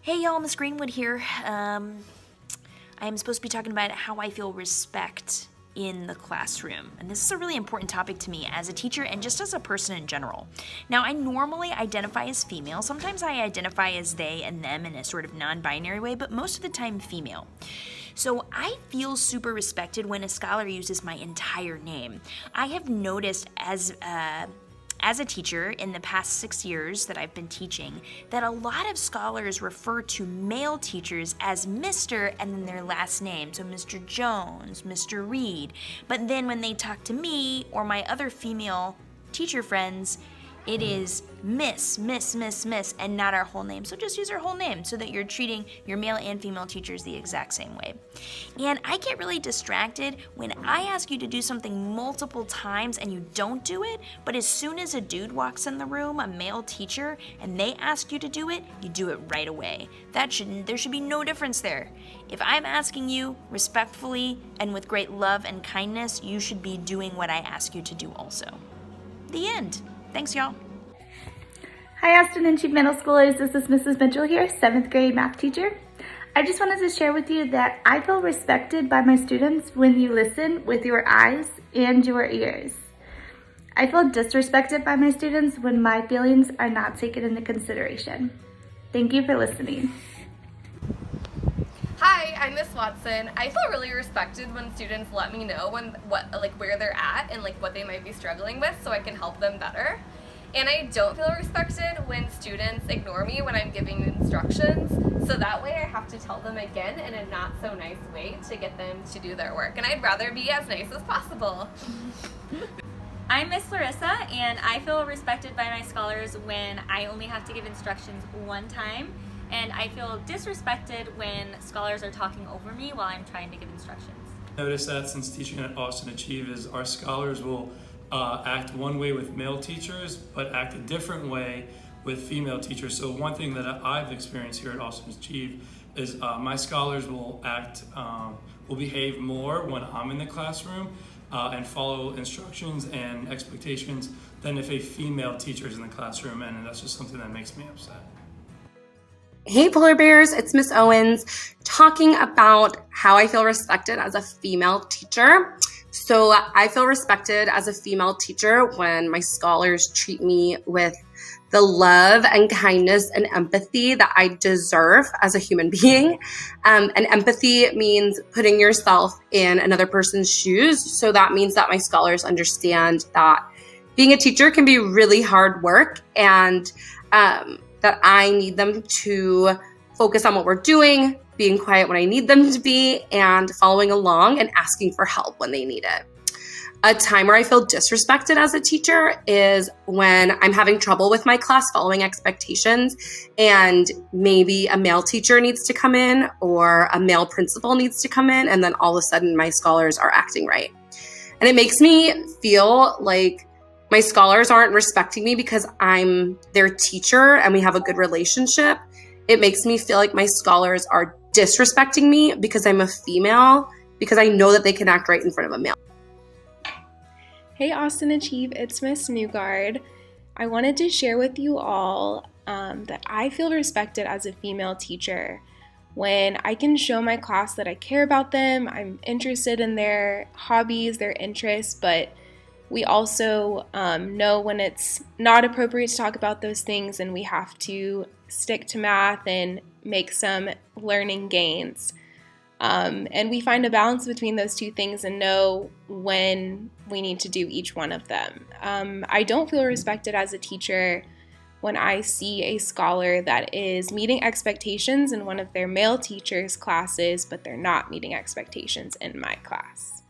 Hey y'all, Miss Greenwood here. I am supposed to be talking about how I feel respect in the classroom. And this is a really important topic to me as a teacher and just as a person in general. Now, I normally identify as female. Sometimes I identify as they and them in a sort of non-binary way, but most of the time female. So I feel super respected when a scholar uses my entire name. I have noticed as a teacher in the past 6 years that I've been teaching, that a lot of scholars refer to male teachers as Mr. and then their last name, so Mr. Jones, Mr. Reed. But then when they talk to me or my other female teacher friends, it is Miss, and not our whole name. So just use our whole name so that you're treating your male and female teachers the exact same way. And I get really distracted when I ask you to do something multiple times and you don't do it, but as soon as a dude walks in the room, a male teacher, and they ask you to do it, you do it right away. There should be no difference there. If I'm asking you respectfully and with great love and kindness, you should be doing what I ask you to do also. The end. Thanks, y'all. Hi, Austin and Chief Middle Schoolers. This is Mrs. Mitchell here, 7th grade math teacher. I just wanted to share with you that I feel respected by my students when you listen with your eyes and your ears. I feel disrespected by my students when my feelings are not taken into consideration. Thank you for listening. Hi, I'm Miss Watson. I feel really respected when students let me know where they're at and what they might be struggling with so I can help them better. And I don't feel respected when students ignore me when I'm giving instructions, so that way I have to tell them again in a not so nice way to get them to do their work. And I'd rather be as nice as possible. I'm Miss Larissa, and I feel respected by my scholars when I only have to give instructions one time. And I feel disrespected when scholars are talking over me while I'm trying to give instructions. Notice that since teaching at Austin Achieve is our scholars will act one way with male teachers, but act a different way with female teachers. So one thing that I've experienced here at Austin Achieve is my scholars will behave more when I'm in the classroom and follow instructions and expectations than if a female teacher is in the classroom, and that's just something that makes me upset. Hey Polar Bears, it's Miss Owens talking about how I feel respected as a female teacher. So I feel respected as a female teacher when my scholars treat me with the love and kindness and empathy that I deserve as a human being. And empathy means putting yourself in another person's shoes. So that means that my scholars understand that being a teacher can be really hard work, and that I need them to focus on what we're doing, being quiet when I need them to be, and following along and asking for help when they need it. A time where I feel disrespected as a teacher is when I'm having trouble with my class following expectations, and maybe a male teacher needs to come in or a male principal needs to come in, and then all of a sudden my scholars are acting right. And it makes me feel like my scholars aren't respecting me because I'm their teacher and we have a good relationship. It makes me feel like my scholars are disrespecting me because I'm a female, because I know that they can act right in front of a male. Hey Austin Achieve, it's Miss Newgard. I wanted to share with you all that I feel respected as a female teacher when I can show my class that I care about them, I'm interested in their hobbies, their interests, but we also know when it's not appropriate to talk about those things and we have to stick to math and make some learning gains. And we find a balance between those two things and know when we need to do each one of them. I don't feel respected as a teacher when I see a scholar that is meeting expectations in one of their male teachers' classes, but they're not meeting expectations in my class.